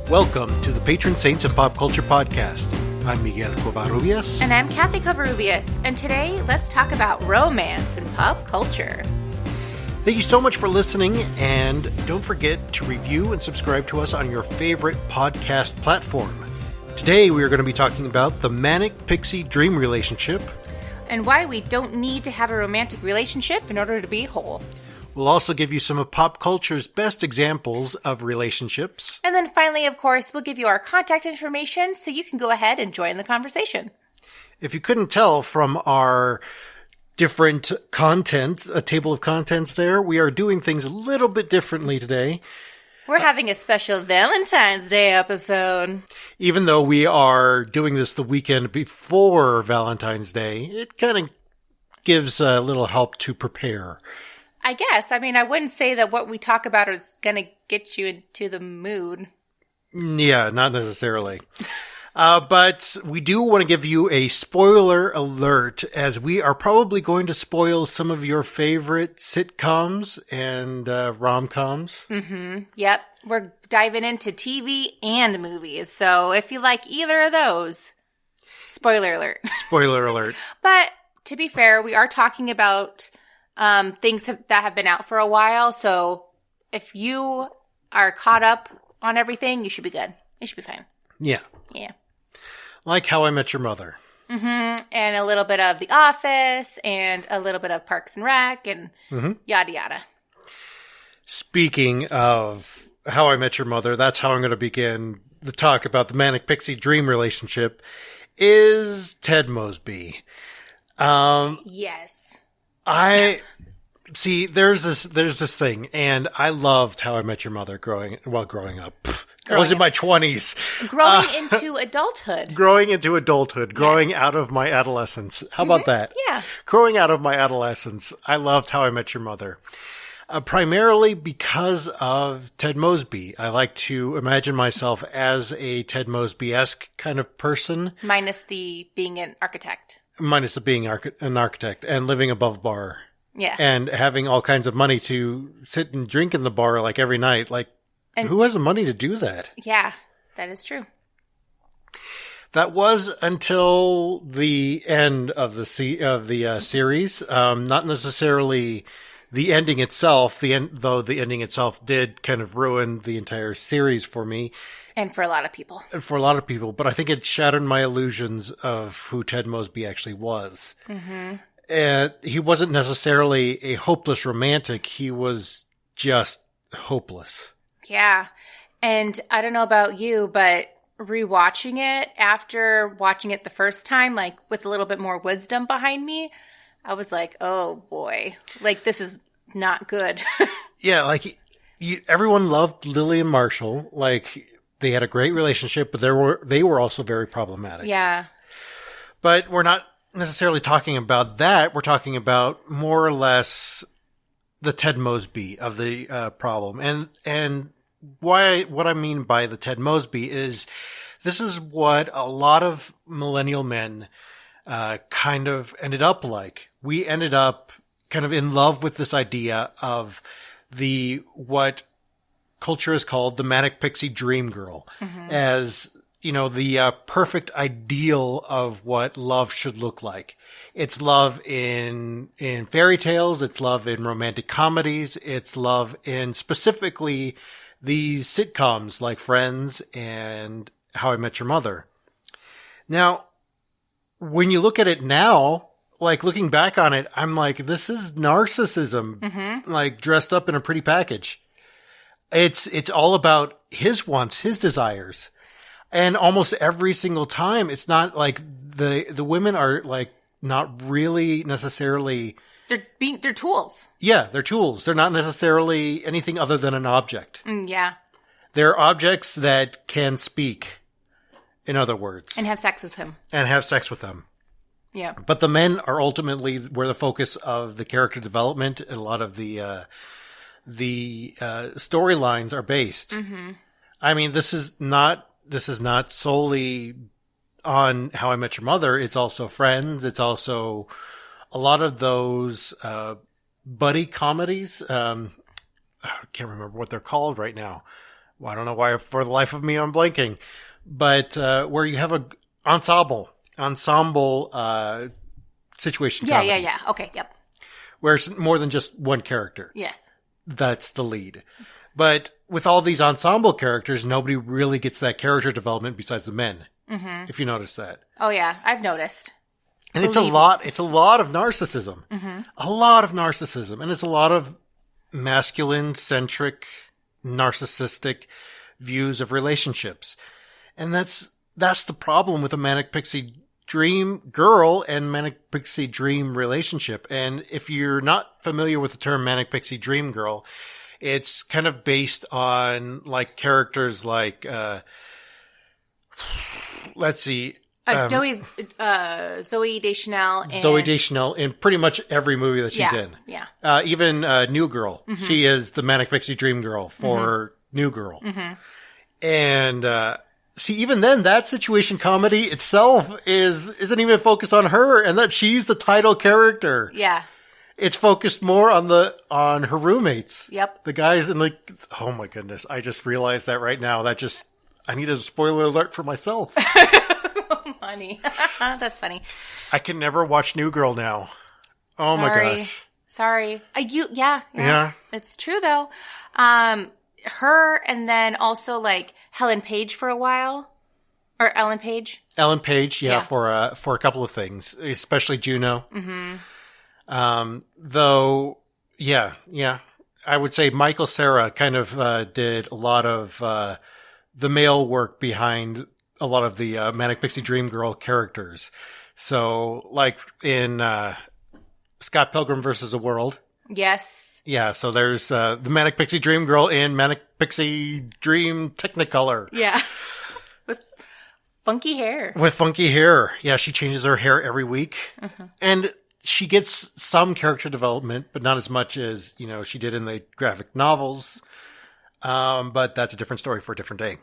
Welcome to the Patron Saints of Pop Culture podcast. I'm Miguel Covarrubias. And I'm Kathy Covarrubias. And today, let's talk about romance and pop culture. Thank you so much for listening, and don't forget to review and subscribe to us on your favorite podcast platform. Today, we are going to be talking about the Manic Pixie Dream Relationship. And why we don't need to have a romantic relationship in order to be whole. We'll also give you some of pop culture's best examples of relationships. And then finally, of course, we'll give you our contact information so you can go ahead and join the conversation. If you couldn't tell from our different content, a table of contents there, we are doing things a little bit differently today. We're having a special Valentine's Day episode. Even though we are doing this the weekend before Valentine's Day, it kind of gives a little help to prepare. I guess. I mean, I wouldn't say that what we talk about is going to get you into the mood. Yeah, not necessarily. But we do want to give you a spoiler alert, as we are probably going to spoil some of your favorite sitcoms and rom-coms. Mm-hmm. Yep. We're diving into TV and movies. So if you like either of those, spoiler alert. Spoiler alert. But to be fair, we are talking about things that have been out for a while. So if you are caught up on everything, you should be good. You should be fine. Yeah. Yeah. Like How I Met Your Mother. Mm-hmm. And a little bit of The Office and a little bit of Parks and Rec and yada yada. Speaking of How I Met Your Mother, that's how I'm going to begin the talk about the Manic Pixie Dream Relationship, is Ted Mosby. Yes. I see. There's this thing, and I loved How I Met Your Mother growing up. I was in my 20s. Growing into adulthood. Growing out of my adolescence. How about that? Yeah. Growing out of my adolescence, I loved How I Met Your Mother. Primarily because of Ted Mosby. I like to imagine myself as a Ted Mosby-esque kind of person. Minus the being an architect. Minus the being an architect and living above a bar. Yeah. And having all kinds of money to sit and drink in the bar like every night. Like, and who has the money to do that? Yeah, that is true. That was until the end of the series. Not necessarily the ending itself. Though the ending itself did kind of ruin the entire series for me. And for a lot of people. But I think it shattered my illusions of who Ted Mosby actually was. Mm-hmm. And he wasn't necessarily a hopeless romantic. He was just hopeless. Yeah. And I don't know about you, but rewatching it after watching it the first time, like with a little bit more wisdom behind me, I was like, oh boy, like this is not good. Yeah. Like everyone loved Lily and Marshall. Like they had a great relationship, but they were also very problematic. Yeah. But we're not necessarily talking about that. We're talking about more or less the Ted Mosby of the problem. And what I mean by the Ted Mosby is this is what a lot of millennial men kind of ended up like. We ended up kind of in love with this idea of what culture is called the Manic Pixie Dream Girl, as, you know, the perfect ideal of what love should look like. It's love in fairy tales. It's love in romantic comedies. It's love in specifically these sitcoms like Friends and How I Met Your Mother. Now, when you look at it now, like looking back on it, I'm like, this is narcissism, like dressed up in a pretty package. It's all about his wants, his desires. And almost every single time, it's not like the women are like not really necessarily. They're tools. Yeah, they're tools. They're not necessarily anything other than an object. Yeah. They're objects that can speak, in other words. And have sex with him. Yeah. But the men are ultimately where the focus of the character development and a lot of the storylines are based. Mm-hmm. I mean, this is not solely on How I Met Your Mother. It's also Friends. It's also a lot of those buddy comedies. I can't remember what they're called right now. I don't know why for the life of me I'm blanking, but where you have a ensemble situation comedies. Yeah. Okay, yep. Where it's more than just one character. Yes. That's the lead. But with all these ensemble characters, nobody really gets that character development besides the men. Mm-hmm. If you notice that. Oh yeah, I've noticed. And it's a lot of narcissism. Mm-hmm. A lot of narcissism. And it's a lot of masculine-centric, narcissistic views of relationships. And that's the problem with a Manic Pixie Dream girl and Manic Pixie Dream relationship. And if you're not familiar with the term Manic Pixie Dream girl, it's kind of based on like characters like, let's see. Zooey Deschanel. Zooey Deschanel in pretty much every movie that she's in. Yeah. Even New Girl. Mm-hmm. She is the Manic Pixie Dream girl for New Girl. Mm-hmm. And see, even then, that situation comedy itself isn't even focused on her, and that she's the title character. Yeah. It's focused more on her roommates. Yep. The guys in the... Oh my goodness, I just realized that right now. I need a spoiler alert for myself. Funny. That's funny. I can never watch New Girl now. Oh my gosh. Sorry. Yeah. It's true though. Her and then also like Helen Page for a while. Or Ellen Page. Ellen Page, yeah. For a couple of things, especially Juno. Mm-hmm. Though, yeah. I would say Michael Cera kind of did a lot of the male work behind a lot of the Manic Pixie Dream Girl characters. So, like in Scott Pilgrim versus the World. Yes. Yeah, so there's the Manic Pixie Dream Girl in Manic Pixie Dream Technicolor. Yeah. With funky hair. Yeah, she changes her hair every week. Mm-hmm. And she gets some character development, but not as much as, she did in the graphic novels. But that's a different story for a different day.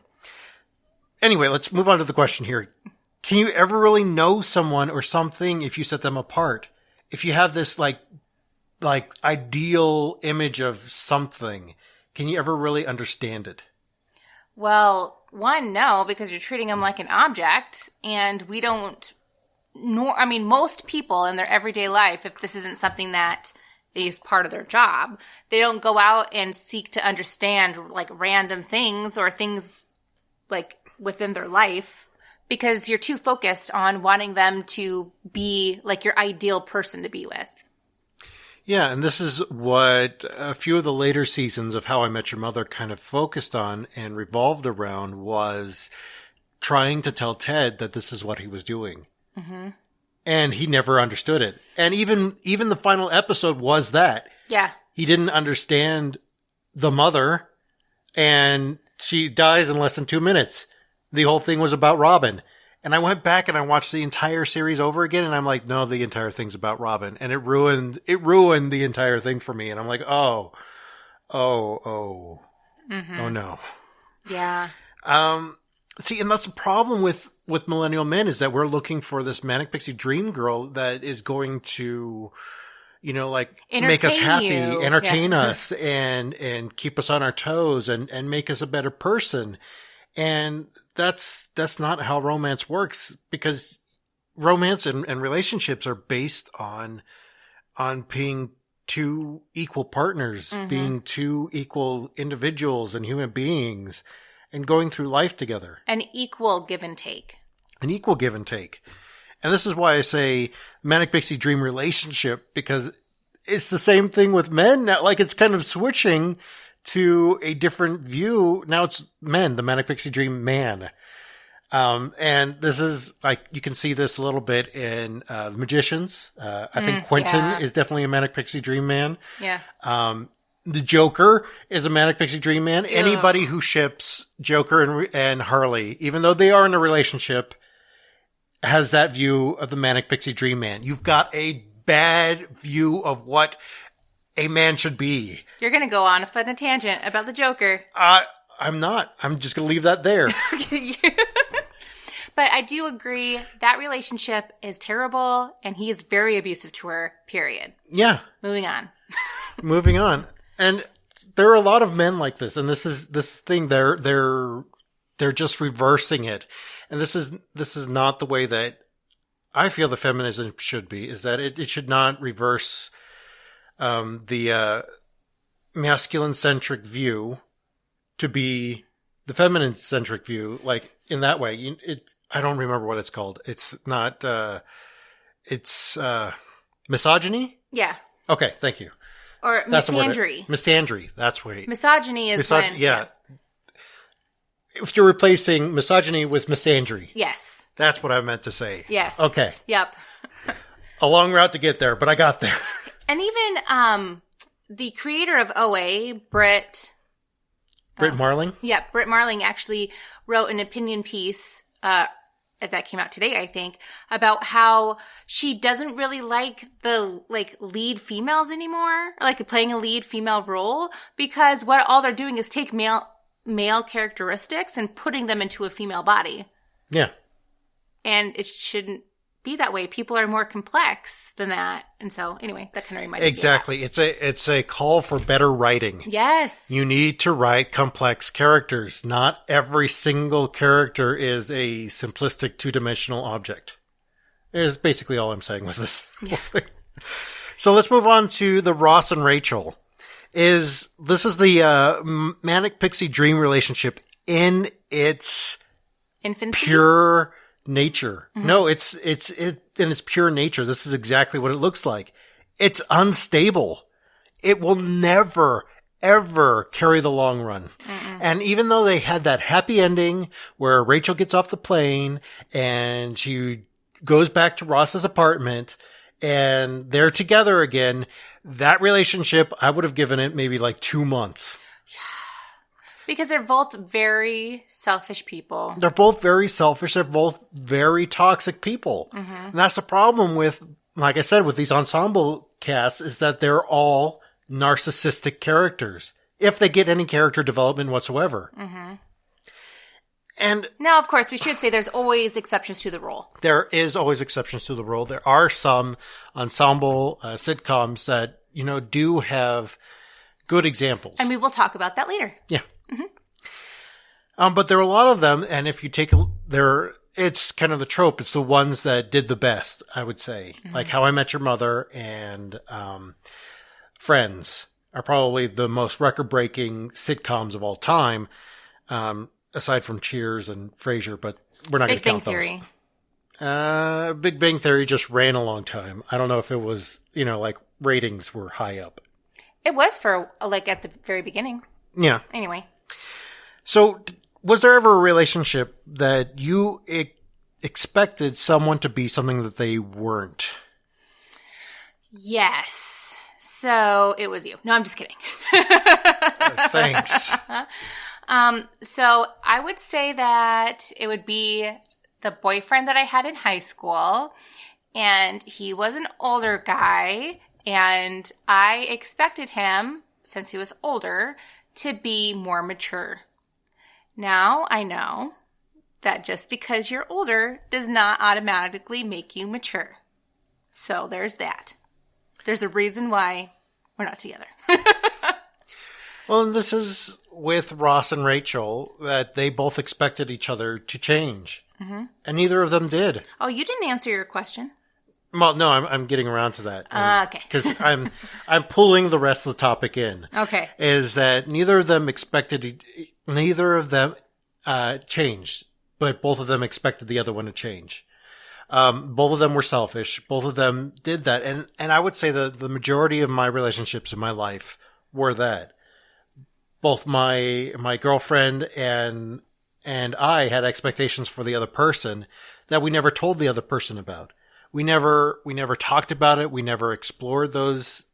Anyway, let's move on to the question here. Can you ever really know someone or something if you set them apart? If you have this like ideal image of something, can you ever really understand it? Well, one, no, because you're treating them like an object, and we don't. Most people in their everyday life, if this isn't something that is part of their job, they don't go out and seek to understand like random things or things like within their life, because you're too focused on wanting them to be like your ideal person to be with. Yeah, and this is what a few of the later seasons of How I Met Your Mother kind of focused on and revolved around, was trying to tell Ted that this is what he was doing. Mm-hmm. And he never understood it. And even the final episode was that. Yeah. He didn't understand the mother, and she dies in less than 2 minutes. The whole thing was about Robin. And I went back and I watched the entire series over again, and I'm like, no, the entire thing's about Robin. And it ruined the entire thing for me. And I'm like, oh no. Yeah. See, and that's the problem with millennial men, is that we're looking for this Manic Pixie Dream Girl that is going to, make us happy, entertain us, and keep us on our toes and make us a better person. And that's not how romance works, because romance and relationships are based on being two equal partners, mm-hmm. being two equal individuals and human beings, and going through life together. An equal give and take. And this is why I say Manic Pixie Dream Relationship, because it's the same thing with men now. Like, it's kind of switching to a different view. Now it's men, the Manic Pixie Dream man. And this is like, you can see this a little bit in The Magicians. I think Quentin is definitely a Manic Pixie Dream man. Yeah. The Joker is a Manic Pixie Dream man. Ugh. Anybody who ships Joker and Harley, even though they are in a relationship, has that view of the Manic Pixie Dream man. You've got a bad view of what a man should be. You're going to go on a tangent about the Joker. I'm not. I'm just going to leave that there. But I do agree that relationship is terrible, and he is very abusive to her, period. Yeah. Moving on. Moving on. And there are a lot of men like this, and this thing they're just reversing it, and this is not the way that I feel the feminism should be. Is that it should not reverse the masculine centric view to be the feminine centric view, like in that way. I don't remember what it's called. It's not. It's misogyny. Yeah. Okay, thank you. Or misandry. Misandry. That's what. Misogyny is when. Yeah. If you're replacing misogyny with misandry. Yes. That's what I meant to say. Yes. Okay. Yep. A long route to get there, but I got there. And even the creator of OA, Britt Marling? Yeah, Britt Marling actually wrote an opinion piece that came out today, I think, about how she doesn't really like the lead females anymore, or like playing a lead female role, because what all they're doing is take male characteristics and putting them into a female body. Yeah. And it shouldn't be that way. People are more complex than that. And so anyway, that kind of reminded me of that. It's a call for better writing. Yes. You need to write complex characters. Not every single character is a simplistic two-dimensional object. Is basically all I'm saying with this whole thing. So let's move on to the Ross and Rachel. This is the Manic Pixie Dream Relationship in its infancy? Pure nature. Mm-hmm. No, it's in its pure nature. This is exactly what it looks like. It's unstable. It will never, ever carry the long run. Mm-mm. And even though they had that happy ending where Rachel gets off the plane and she goes back to Ross's apartment and they're together again, that relationship, I would have given it maybe like 2 months. Because they're both very selfish people. They're both very selfish. They're both very toxic people. Mm-hmm. And that's the problem with, like I said, with these ensemble casts, is that they're all narcissistic characters, if they get any character development whatsoever. Mm-hmm. And now, of course, we should say there's always exceptions to the rule. There is always exceptions to the rule. There are some ensemble sitcoms that, do have good examples. And we will talk about that later. Yeah. Mm-hmm. But there are a lot of them, and if you take it's kind of the trope. It's the ones that did the best, I would say. Mm-hmm. Like How I Met Your Mother and Friends are probably the most record-breaking sitcoms of all time, aside from Cheers and Frasier, but we're not going to count those. Big Bang Theory. Big Bang Theory just ran a long time. I don't know if it was, like ratings were high up. It was for, at the very beginning. Yeah. Anyway. So, was there ever a relationship that you expected someone to be something that they weren't? Yes. So, it was you. No, I'm just kidding. Thanks. So, I would say that it would be the boyfriend that I had in high school, and he was an older guy. And I expected him, since he was older, to be more mature. Now I know that just because you're older does not automatically make you mature. So there's that. There's a reason why we're not together. Well, and this is with Ross and Rachel, that they both expected each other to change. Mm-hmm. And neither of them did. Oh, you didn't answer your question. Well, no, I'm getting around to that. Okay. Because I'm pulling the rest of the topic in. Okay. Is that neither of them changed, but both of them expected the other one to change. Both of them were selfish. Both of them did that. And I would say the majority of my relationships in my life were that. Both my girlfriend and I had expectations for the other person that we never told the other person about. We never talked about it. We never explored those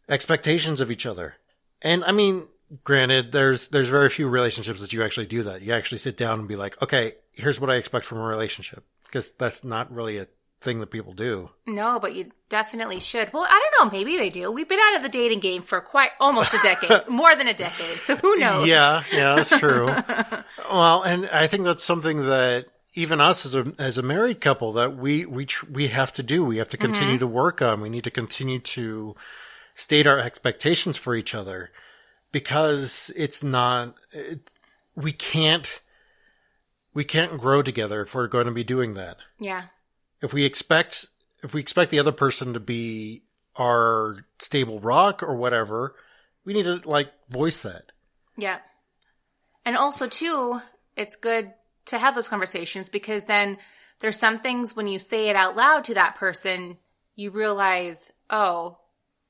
expectations of each other. And I mean, granted, there's very few relationships that you actually do that. You actually sit down and be like, okay, here's what I expect from a relationship. Because that's not really a thing that people do. No, but you definitely should. Well, I don't know. Maybe they do. We've been out of the dating game for almost a decade, more than a decade. So who knows? Yeah, that's true. Well, and I think that's something that even us as a married couple that we have to do. We have to continue to work on. We need to continue to state our expectations for each other, because we can't grow together if we're going to be doing that. Yeah. If we expect the other person to be our stable rock or whatever, we need to like voice that. Yeah. And also too, it's good to have those conversations, because then there's some things when you say it out loud to that person, you realize, oh,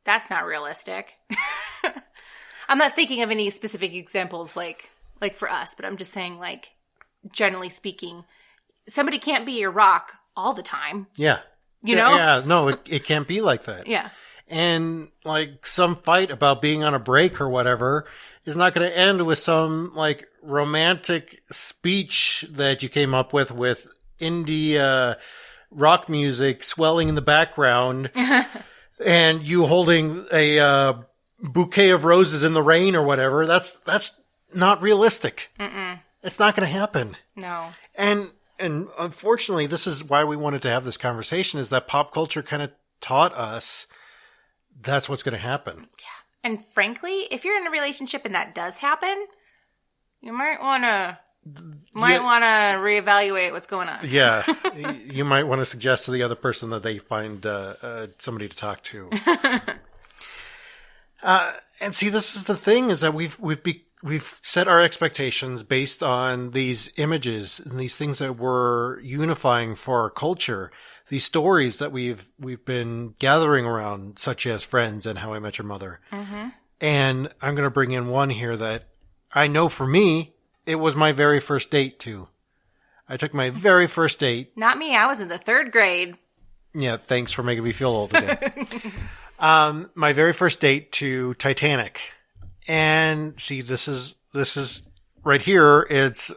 that's not realistic. I'm not thinking of any specific examples like for us, but I'm just saying, like, generally speaking, somebody can't be your rock all the time. Yeah. You know? Yeah, no, it can't be like that. Yeah. And like some fight about being on a break or whatever is not going to end with some like romantic speech that you came up with indie rock music swelling in the background and you holding a bouquet of roses in the rain or whatever. That's not realistic. Mm-mm. It's not going to happen. No. And unfortunately, this is why we wanted to have this conversation, is that pop culture kind of taught us that's what's going to happen. Yeah. And frankly, if you're in a relationship and that does happen, you might want to reevaluate what's going on. Yeah. You might want to suggest to the other person that they find somebody to talk to. And see, this is the thing, is that we've set our expectations based on these images and these things that we're unifying for our culture, these stories that we've been gathering around, such as Friends and How I Met Your Mother. Mm-hmm. And I'm going to bring in one here that I know for me, it was my very first date too. I took my very first date. Not me. I was in the 3rd grade. Yeah. Thanks for making me feel old again. My very first date to Titanic. And see, this is right here. It's,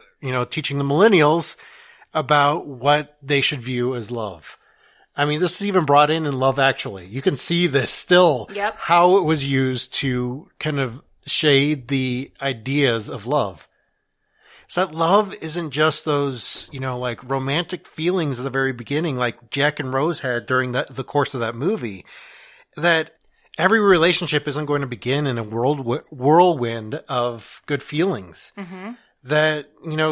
teaching the millennials about what they should view as love. I mean, this is even brought in Love Actually. You can see this still, yep, how it was used to kind of shade the ideas of love. So that love isn't just those, like romantic feelings at the very beginning, like Jack and Rose had during the course of that movie. That every relationship isn't going to begin in a whirlwind of good feelings. Mm-hmm. That,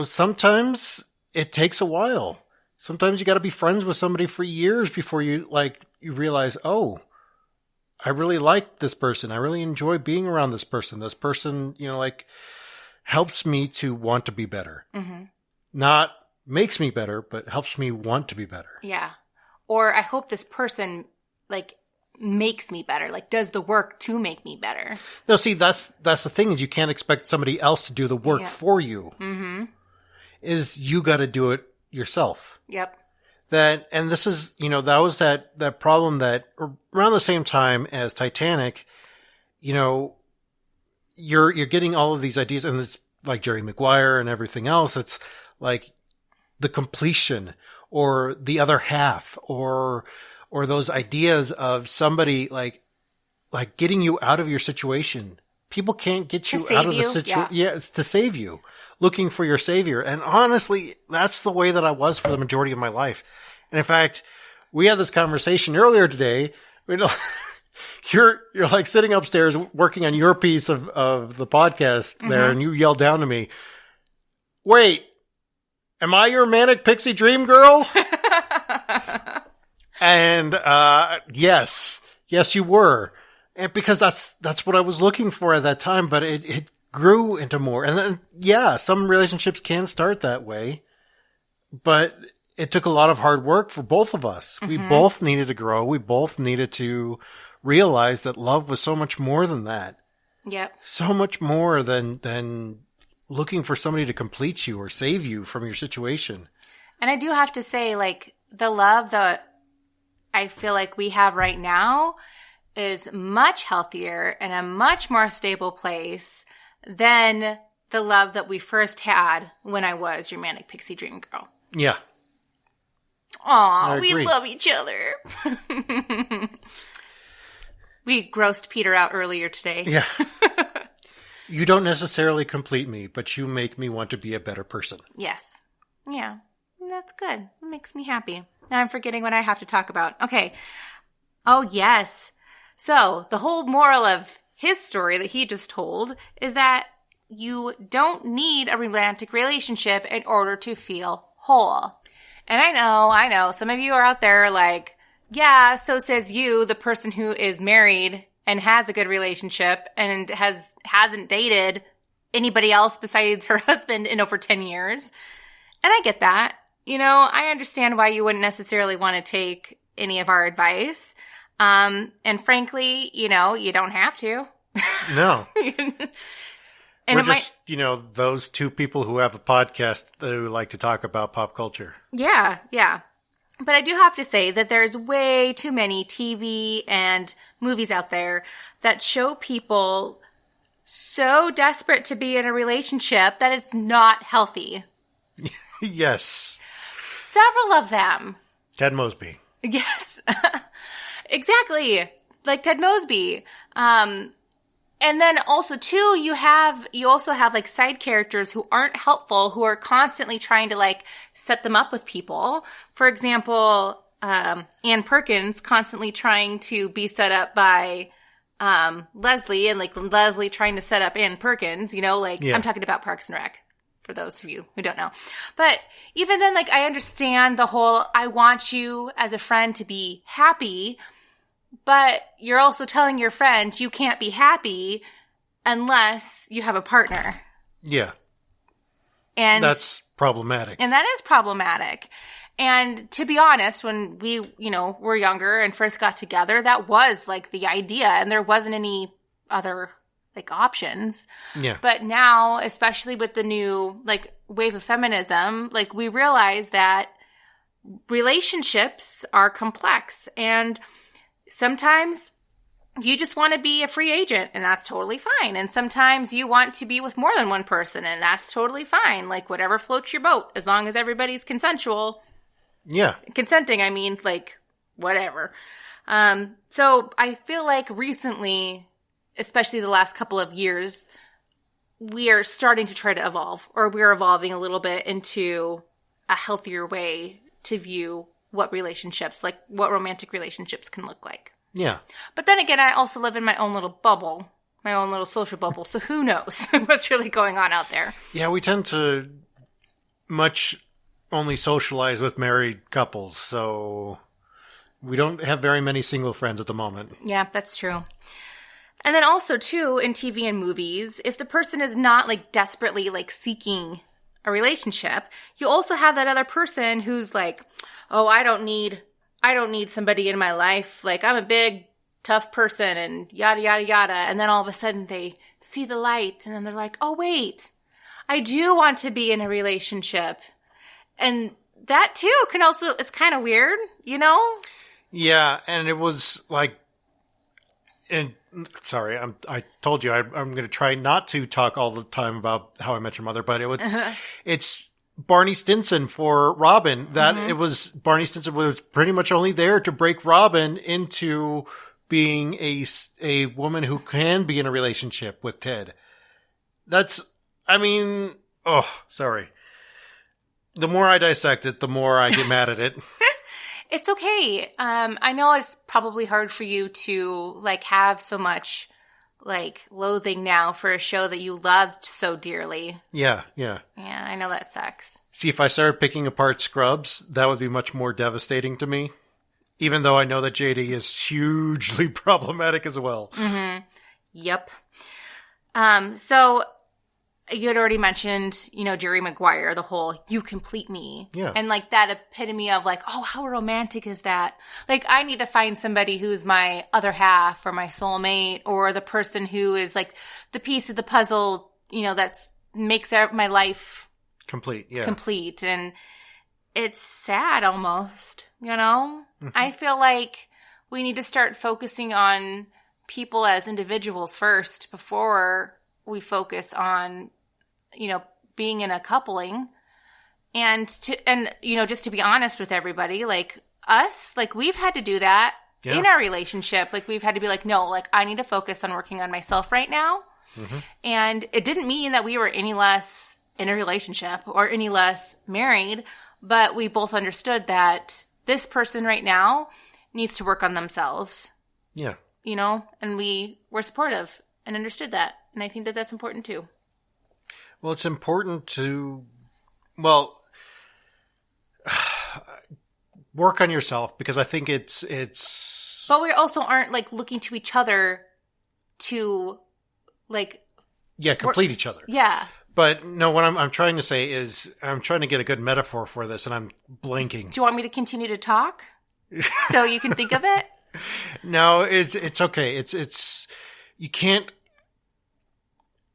sometimes it takes a while. Sometimes you got to be friends with somebody for years before you realize, oh, I really like this person. I really enjoy being around this person. This person, helps me to want to be better. Mm-hmm. Not makes me better, but helps me want to be better. Yeah. Or I hope this person, makes me better, does the work to make me better. No, see, that's the thing, is you can't expect somebody else to do the work for you. Mm-hmm. Is you got to do it yourself. Yep. And this is, that was that problem that around the same time as Titanic, you're getting all of these ideas, and it's like Jerry Maguire and everything else. It's like the completion or the other half or those ideas of somebody like getting you out of your situation. People can't get you out of the situation. Yeah, it's to save you. Looking for your savior. And honestly, that's the way that I was for the majority of my life. And in fact, we had this conversation earlier today. You're like sitting upstairs working on your piece of the podcast there, mm-hmm, and you yelled down to me, "Wait, am I your Manic Pixie Dream girl?" And yes, you were. And because that's what I was looking for at that time, but it grew into more. And then, some relationships can start that way, but it took a lot of hard work for both of us. Mm-hmm. We both needed to grow. We both needed to realize that love was so much more than that. Yep. So much more than looking for somebody to complete you or save you from your situation. And I do have to say, the love that I feel like we have right now is much healthier and a much more stable place than the love that we first had when I was your Manic Pixie Dream girl. Yeah. Aw, we love each other. We grossed Peter out earlier today. Yeah. You don't necessarily complete me, but you make me want to be a better person. Yes. Yeah. That's good. It makes me happy. Now I'm forgetting what I have to talk about. Okay. Oh, yes. So the whole moral of his story that he just told is that you don't need a romantic relationship in order to feel whole. And I know, some of you are out there like, yeah, so says you, the person who is married and has a good relationship and hasn't dated anybody else besides her husband in over 10 years. And I get that. I understand why you wouldn't necessarily want to take any of our advice. And frankly, you don't have to. No. And we're just, those two people who have a podcast who like to talk about pop culture. Yeah, yeah. But I do have to say that there's way too many TV and movies out there that show people so desperate to be in a relationship that it's not healthy. Yes. Several of them. Ted Mosby. Yes. Exactly. Like Ted Mosby. And then also too, you also have like side characters who aren't helpful, who are constantly trying to like set them up with people. For example, Ann Perkins constantly trying to be set up by Leslie, and like Leslie trying to set up Ann Perkins, I'm talking about Parks and Rec, for those of you who don't know. But even then, like, I understand the whole, I want you as a friend to be happy, but you're also telling your friend you can't be happy unless you have a partner. Yeah. And that's problematic. And that is problematic. And to be honest, when we, were younger and first got together, that was like the idea, and there wasn't any other like options. Yeah. But now, especially with the new like wave of feminism, like we realize that relationships are complex, and sometimes you just want to be a free agent, and that's totally fine. And sometimes you want to be with more than one person, and that's totally fine. Like whatever floats your boat, as long as everybody's consensual. Yeah. Consenting, I mean, like, whatever. So I feel like recently, especially the last couple of years, we are starting to try to evolve, or we're evolving a little bit into a healthier way to view what romantic relationships can look like. Yeah. But then again, I also live in my own little bubble, my own little social bubble, so who knows what's really going on out there. Yeah, we tend to only socialize with married couples, so we don't have very many single friends at the moment. Yeah, that's true. And then also, too, in TV and movies, if the person is not, like, desperately, like, seeking a relationship, you also have that other person who's like, oh, I don't need somebody in my life. Like, I'm a big, tough person and yada, yada, yada. And then all of a sudden they see the light and then they're like, oh, wait, I do want to be in a relationship. And that, too, it's kind of weird, Yeah, and it was like, and sorry, I told you I'm going to try not to talk all the time about How I Met Your Mother, but it's Barney Stinson for Robin. It was Barney Stinson was pretty much only there to break Robin into being a woman who can be in a relationship with Ted. Sorry. The more I dissect it, the more I get mad at it. It's okay. I know it's probably hard for you to like have so much like loathing now for a show that you loved so dearly. Yeah. Yeah, I know that sucks. See, if I started picking apart Scrubs, that would be much more devastating to me. Even though I know that JD is hugely problematic as well. Mm-hmm. Yep. So you had already mentioned, Jerry Maguire, the whole, you complete me. Yeah. And like that epitome of like, oh, how romantic is that? Like, I need to find somebody who's my other half or my soulmate or the person who is like the piece of the puzzle, that's makes my life complete. Yeah. Complete. And it's sad almost, Mm-hmm. I feel like we need to start focusing on people as individuals first before we focus on being in a coupling, and just to be honest with everybody, like us, like we've had to do that in our relationship. Like we've had to be like, no, like I need to focus on working on myself right now. Mm-hmm. And it didn't mean that we were any less in a relationship or any less married, but we both understood that this person right now needs to work on themselves. Yeah. and we were supportive and understood that. And I think that that's important too. Well, it's important to, well, work on yourself, because I think it's. But we also aren't like looking to each other to like. Yeah, complete each other. Yeah. But no, what I'm trying to say is I'm trying to get a good metaphor for this, and I'm blanking. Do you want me to continue to talk so you can think of it? No, it's okay. It's you can't.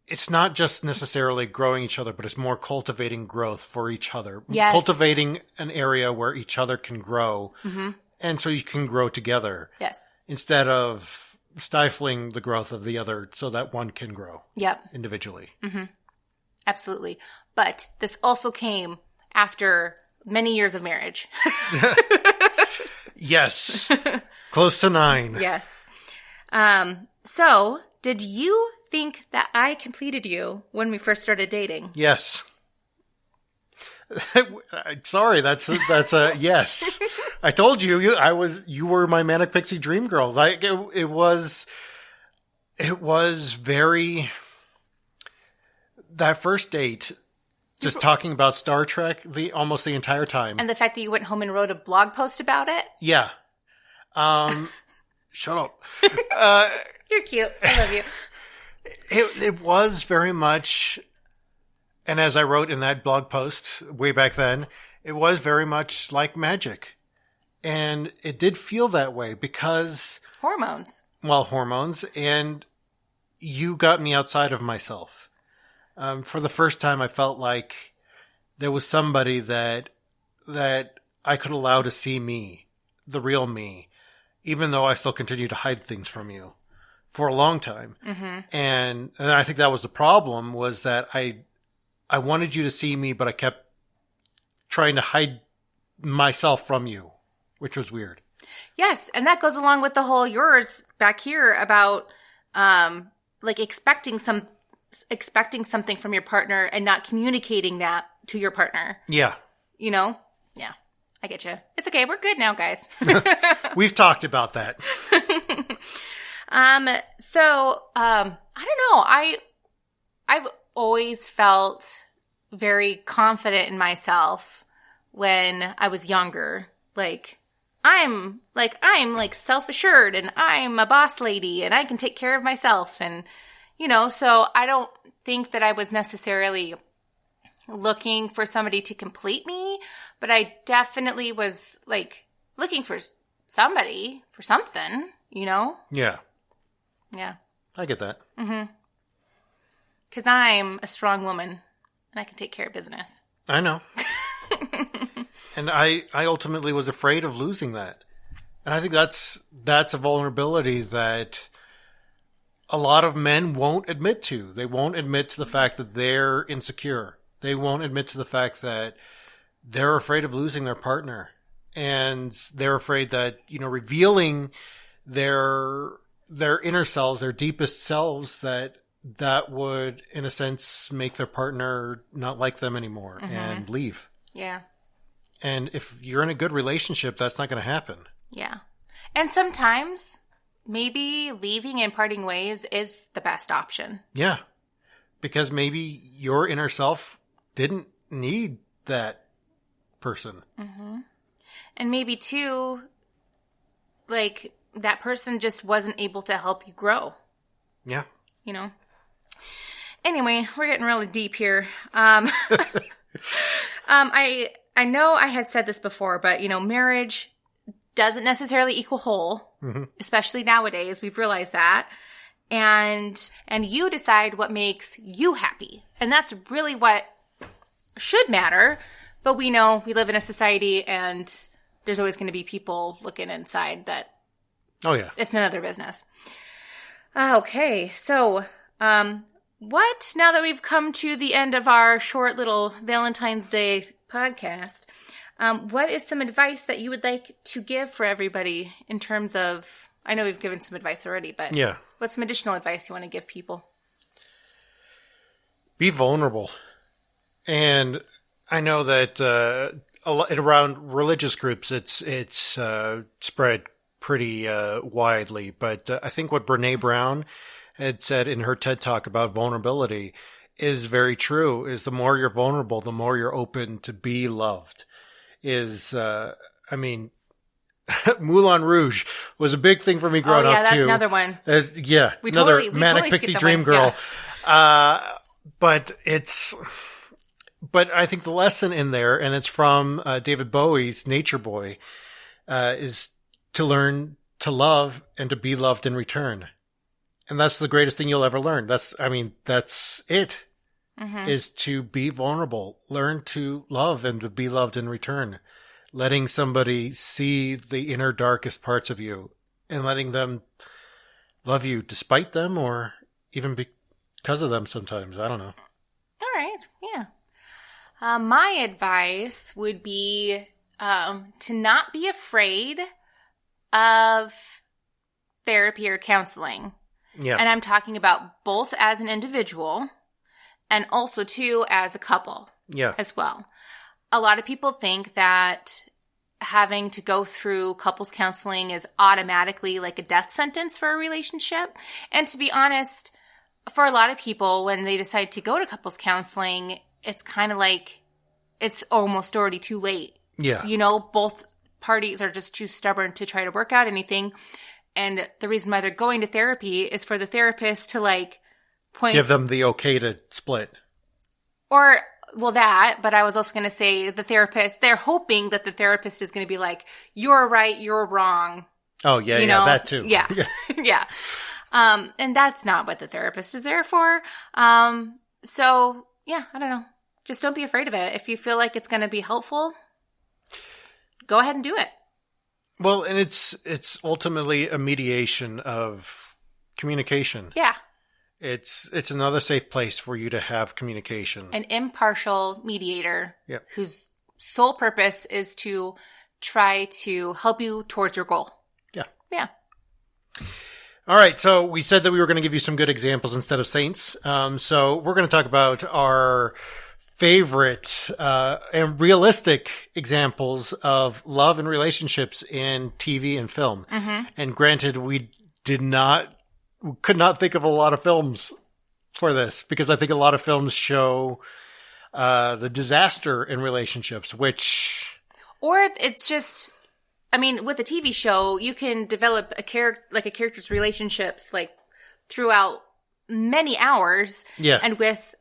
It's not just necessarily growing each other, but it's more cultivating growth for each other. Yes. Cultivating an area where each other can grow, and so you can grow together. Yes. Instead of stifling the growth of the other so that one can grow. Yep. Individually. Mm-hmm. Absolutely. But this also came after many years of marriage. Yes. Close to 9. Yes. So, did you think that I completed you when we first started dating? Yes. Sorry, that's a yes. I told you you were my Manic Pixie Dream Girl. Like it was very. That first date, just talking about Star Trek almost the entire time. And the fact that you went home and wrote a blog post about it? Yeah. Shut up. You're cute. I love you. It was very much, and as I wrote in that blog post way back then, it was very much like magic. And it did feel that way because... Hormones. Well, hormones. And you got me outside of myself. For the first time, I felt like there was somebody that I could allow to see me, the real me, even though I still continue to hide things from you for a long time. Mm-hmm. And I think that was the problem, was that I wanted you to see me, but I kept trying to hide myself from you, which was weird. Yes, and that goes along with the whole yours back here about like expecting something from your partner and not communicating that to your partner. Yeah. Yeah, I get you. It's okay. We're good now, guys. We've talked about that. I don't know. I've always felt very confident in myself when I was younger. I'm self-assured, and I'm a boss lady, and I can take care of myself. And, so I don't think that I was necessarily looking for somebody to complete me, but I definitely was looking for somebody for something, Yeah. Yeah. I get that. Mm-hmm. Because I'm a strong woman, and I can take care of business. I know. And I ultimately was afraid of losing that. And I think that's a vulnerability that a lot of men won't admit to. They won't admit to the fact that they're insecure. They won't admit to the fact that they're afraid of losing their partner. And they're afraid that, revealing their inner selves, their deepest selves, that would, in a sense, make their partner not like them anymore and leave. Yeah. And if you're in a good relationship, that's not going to happen. Yeah. And sometimes maybe leaving and parting ways is the best option. Yeah. Because maybe your inner self didn't need that person. Mm-hmm. And maybe, too, that person just wasn't able to help you grow. Yeah. Anyway, we're getting really deep here. I know I had said this before, but, marriage doesn't necessarily equal whole, especially nowadays. We've realized that. And you decide what makes you happy. And that's really what should matter. But we know we live in a society, and there's always going to be people looking inside that. Oh, yeah. It's none of their business. Okay. So, what, now that we've come to the end of our short little Valentine's Day podcast, what is some advice that you would like to give for everybody in terms of, I know we've given some advice already, but yeah, what's some additional advice you want to give people? Be vulnerable. And I know that around religious groups, it's spread pretty widely. But I think what Brene Brown had said in her TED Talk about vulnerability is very true, is the more you're vulnerable, the more you're open to be loved. Moulin Rouge was a big thing for me growing up, that's too. another one. We another Manic Pixie Dream Girl. Yeah. But I think the lesson in there, and it's from David Bowie's Nature Boy, is to learn to love and to be loved in return. And that's the greatest thing you'll ever learn. That's it, is to be vulnerable, learn to love and to be loved in return. Letting somebody see the inner darkest parts of you and letting them love you despite them or even because of them sometimes. I don't know. All right. Yeah. My advice would be to not be afraid of therapy or counseling. Yeah. And I'm talking about both as an individual and also, too, as a couple. Yeah. As well. A lot of people think that having to go through couples counseling is automatically like a death sentence for a relationship. And to be honest, for a lot of people, when they decide to go to couples counseling, it's kind of like it's almost already too late. Yeah. You know, both parties are just too stubborn to try to work out anything. And the reason why they're going to therapy is for the therapist to like give them the okay to split. Or... Well, but I was also going to say the therapist, they're hoping that the therapist is going to be like, you're right, you're wrong. Oh, yeah, you know? That too. Yeah, yeah. And that's not what the therapist is there for. So, yeah, I don't know. Just don't be afraid of it. If you feel like it's going to be helpful, go ahead and do it. Well, and it's ultimately a mediation of communication. Yeah. It's another safe place for you to have communication. An impartial mediator Yep. whose sole purpose is to try to help you towards your goal. Yeah. Yeah. All right. So we said that we were going to give you some good examples instead of saints. So we're going to talk about our favorite and realistic examples of love and relationships in TV and film. Mm-hmm. And granted, we could not think of a lot of films for this because I think a lot of films show the disaster in relationships, or it's just, I mean, with a TV show, you can develop a character's relationships like throughout many hours. Yeah. And with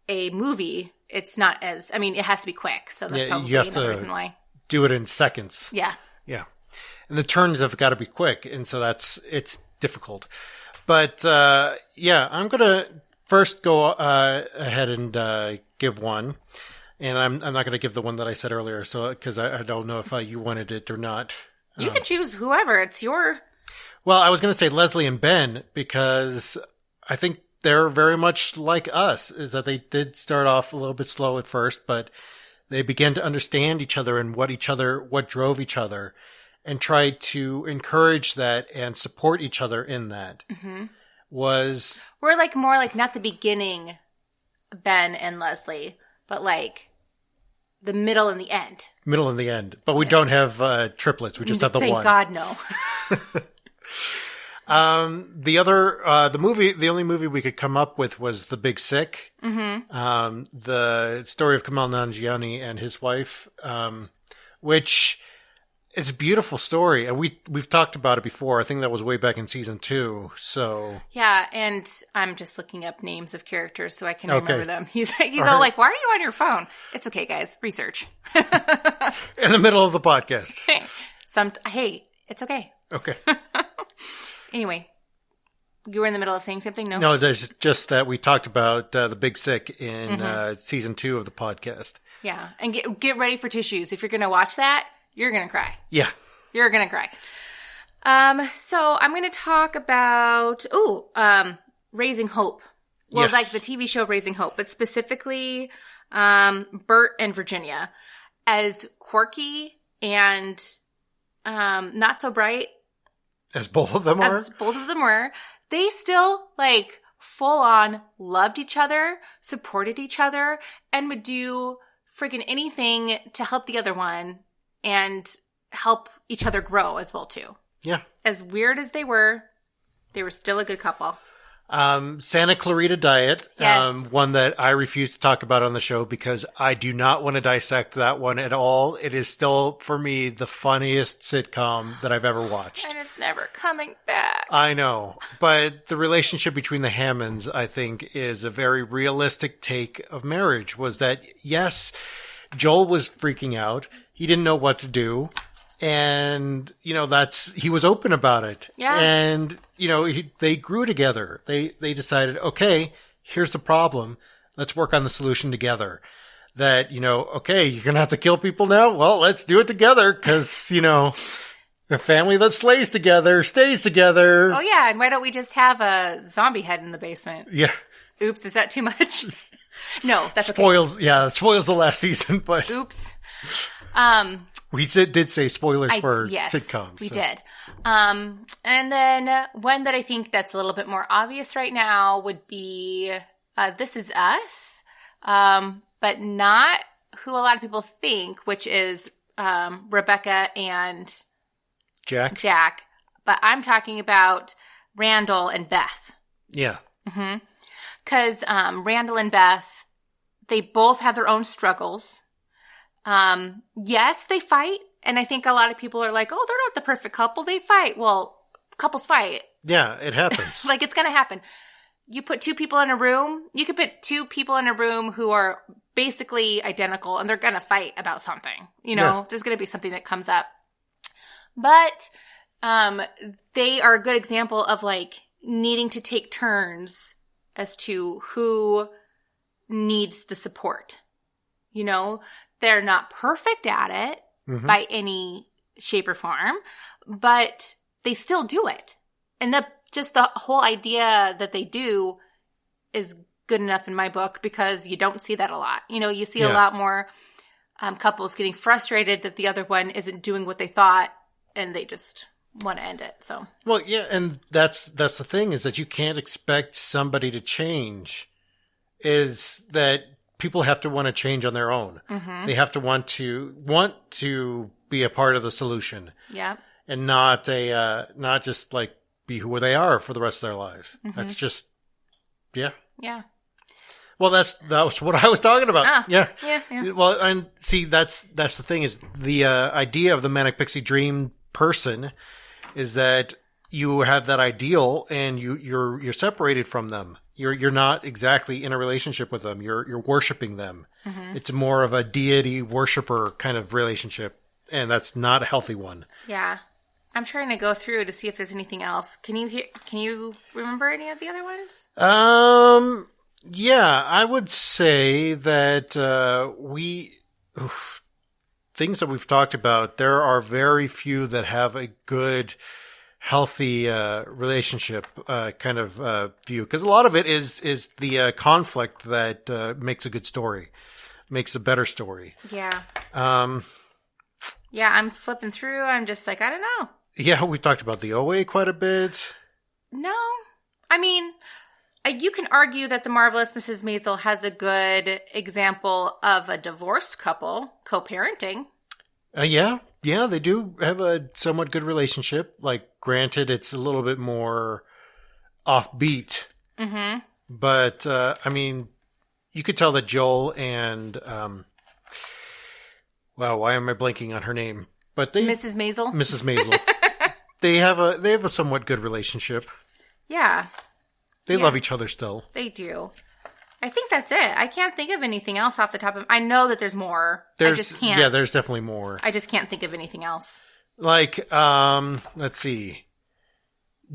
a movie, it's not as, it has to be quick. So that's probably another reason why. Do it in seconds. Yeah. Yeah. And the turns have got to be quick. And so it's difficult. But, I'm going to first go ahead and give one. And I'm not going to give the one that I said earlier, so because I don't know if you wanted it or not. You can choose whoever. It's your... Well, I was going to say Leslie and Ben because I think they're very much like us, is that they did start off a little bit slow at first, but they began to understand each other and what drove each other. And tried to encourage that and support each other in that. Mm-hmm. We're like more like not the beginning, Ben and Leslie, but like the middle and the end. Middle and the end. But we don't have triplets. We just have the one. Thank God, no. The only movie we could come up with was The Big Sick. Mm-hmm. The story of Kamal Nanjiani and his wife, which... It's a beautiful story, and we've talked about it before. I think that was way back in season 2. So yeah, and I'm just looking up names of characters so I can remember them. He's all like, "Why are you on your phone?" It's okay, guys. Research in the middle of the podcast. Hey, it's okay. Okay. Anyway, you were in the middle of saying something. No, there's just that we talked about The Big Sick in season 2 of the podcast. Yeah, and get ready for tissues if you're going to watch that. You're going to cry. Yeah. You're going to cry. So I'm going to talk about, Raising Hope. Well, yes. Like the TV show Raising Hope, but specifically Bert and Virginia. As quirky and not so bright. As both of them were. They still, like, full on loved each other, supported each other, and would do friggin' anything to help the other one. And help each other grow as well, too. Yeah. as weird as they were still a good couple. Santa Clarita Diet, Yes. one that I refuse to talk about on the show because I do not want to dissect that one at all. It is still, for me, the funniest sitcom that I've ever watched. And it's never coming back. I know, but the relationship between the Hammonds, I think, is a very realistic take of marriage. Was that, yes, Joel was freaking out. He didn't know what to do. And, he was open about it. Yeah. And, they grew together. They decided, okay, here's the problem. Let's work on the solution together. That, okay, you're going to have to kill people now. Well, let's do it together. Cause, a family that slays together stays together. Oh yeah. And why don't we just have a zombie head in the basement? Yeah. Oops. Is that too much? No, that's okay. It spoils the last season, but. Oops. We did say spoilers for yes, sitcoms. We did. And then one that I think that's a little bit more obvious right now would be This Is Us, but not who a lot of people think, which is Rebecca and Jack. But I'm talking about Randall and Beth. Yeah. Because Randall and Beth, they both have their own struggles. Yes, they fight. And I think a lot of people are like, oh, they're not the perfect couple. They fight. Well, couples fight. Yeah, it happens. Like, it's going to happen. You put two people in a room. You could put two people in a room who are basically identical, and they're going to fight about something. There's going to be something that comes up. But they are a good example of, like, needing to take turns as to who needs the support. They're not perfect at it by any shape or form, but they still do it. And the whole idea that they do is good enough in my book because you don't see that a lot. You see a lot more couples getting frustrated that the other one isn't doing what they thought and they just want to end it. So, well, yeah. And that's the thing is that you can't expect somebody to change is that people have to want to change on their own. They have to want to be a part of the solution. Yeah. And not just like be who they are for the rest of their lives. That's just, yeah. Yeah. Well, that was what I was talking about. Yeah. Yeah. Well, and see, that's the thing is the idea of the Manic Pixie Dream person is that you have that ideal and you're separated from them. You're not exactly in a relationship with them. You're worshiping them. It's more of a deity worshiper kind of relationship, and that's not a healthy one. Yeah. I'm trying to go through to see if there's anything else. Can you remember any of the other ones? Yeah, I would say that things that we've talked about, there are very few that have a good healthy relationship kind of view, because a lot of it is the conflict that makes a good story, makes a better story. Yeah. Yeah, I'm flipping through. I'm just like, I don't know. Yeah, we talked about the OA quite a bit. No. I mean, you can argue that The Marvelous Mrs. Maisel has a good example of a divorced couple co-parenting. Yeah, they do have a somewhat good relationship. Like, granted, it's a little bit more offbeat. But, I mean, you could tell that Joel and, why am I blanking on her name? But Mrs. Maisel. Mrs. Maisel. they have a somewhat good relationship. Yeah. They love each other still. They do. I think that's it. I can't think of anything else off the top of... I know that there's more. I just can't. Yeah, there's definitely more. I just can't think of anything else. Like, let's see.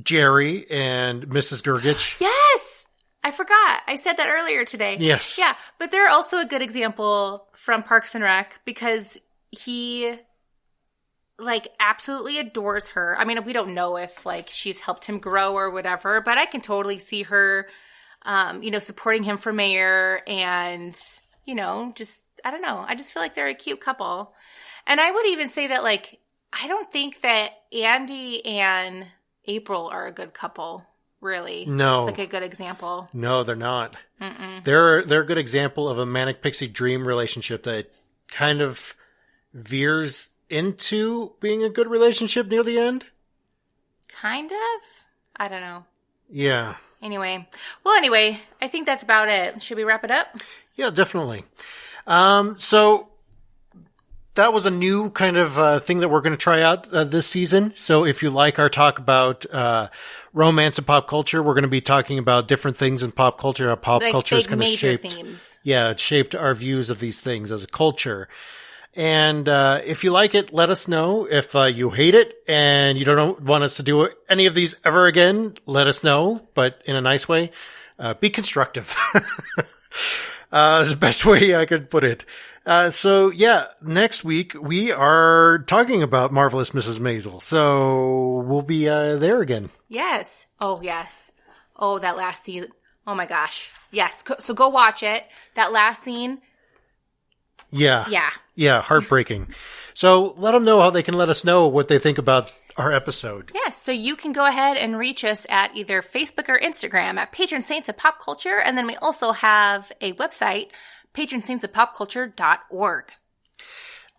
Jerry and Mrs. Gergich. Yes! I forgot. I said that earlier today. Yes. Yeah, but they're also a good example from Parks and Rec because he... like, absolutely adores her. I mean, we don't know if, like, she's helped him grow or whatever, but I can totally see her, supporting him for mayor and, just, I don't know. I just feel like they're a cute couple. And I would even say that, like, I don't think that Andy and April are a good couple, really. No. Like, a good example. No, they're not. They're a good example of a Manic Pixie Dream relationship that kind of veers into being a good relationship near the end. Kind of? I don't know. Yeah. Anyway, I think that's about it. Should we wrap it up? Yeah, definitely. So that was a new kind of thing that we're going to try out this season. So if you like our talk about romance and pop culture, we're going to be talking about different things in pop culture. How pop culture is kind of shaped. Themes. Yeah, it shaped our views of these things as a culture. And if you like it, let us know. If you hate it and you don't want us to do any of these ever again, let us know, but in a nice way. Be constructive. Is the best way I could put it. So yeah, next week we are talking about Marvelous Mrs. Maisel. So we'll be there again. Yes. Oh, yes. Oh, that last scene. Oh my gosh. Yes. So go watch it. That last scene. Yeah. Yeah. Yeah. Heartbreaking. So let them know how they can let us know what they think about our episode. Yes. So you can go ahead and reach us at either Facebook or Instagram at Patron Saints of Pop Culture. And then we also have a website, patronsaintsofpopculture.org.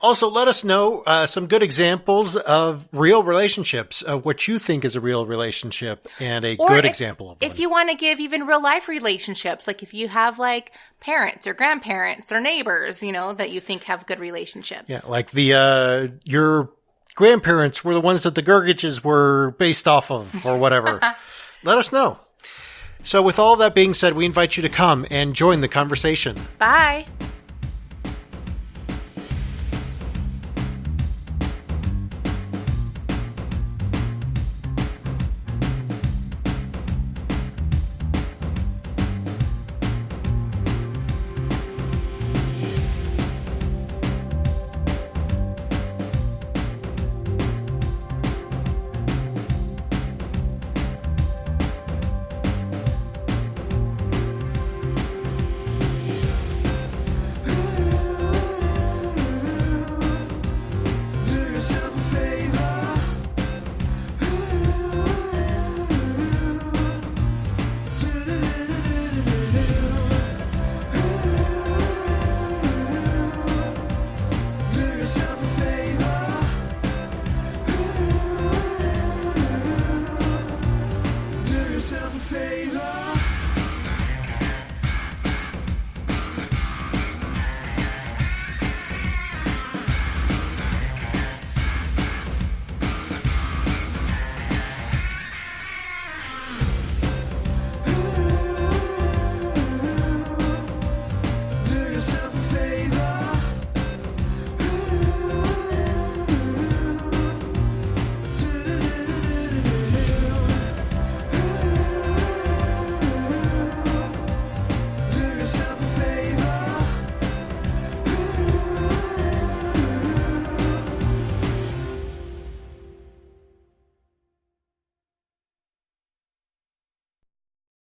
Also, let us know some good examples of real relationships, what you think is a real relationship and a good example of one. If you want to give even real life relationships, like if you have like parents or grandparents or neighbors, that you think have good relationships. Yeah, like your grandparents were the ones that the Gurgiches were based off of or whatever. Let us know. So with all that being said, we invite you to come and join the conversation. Bye.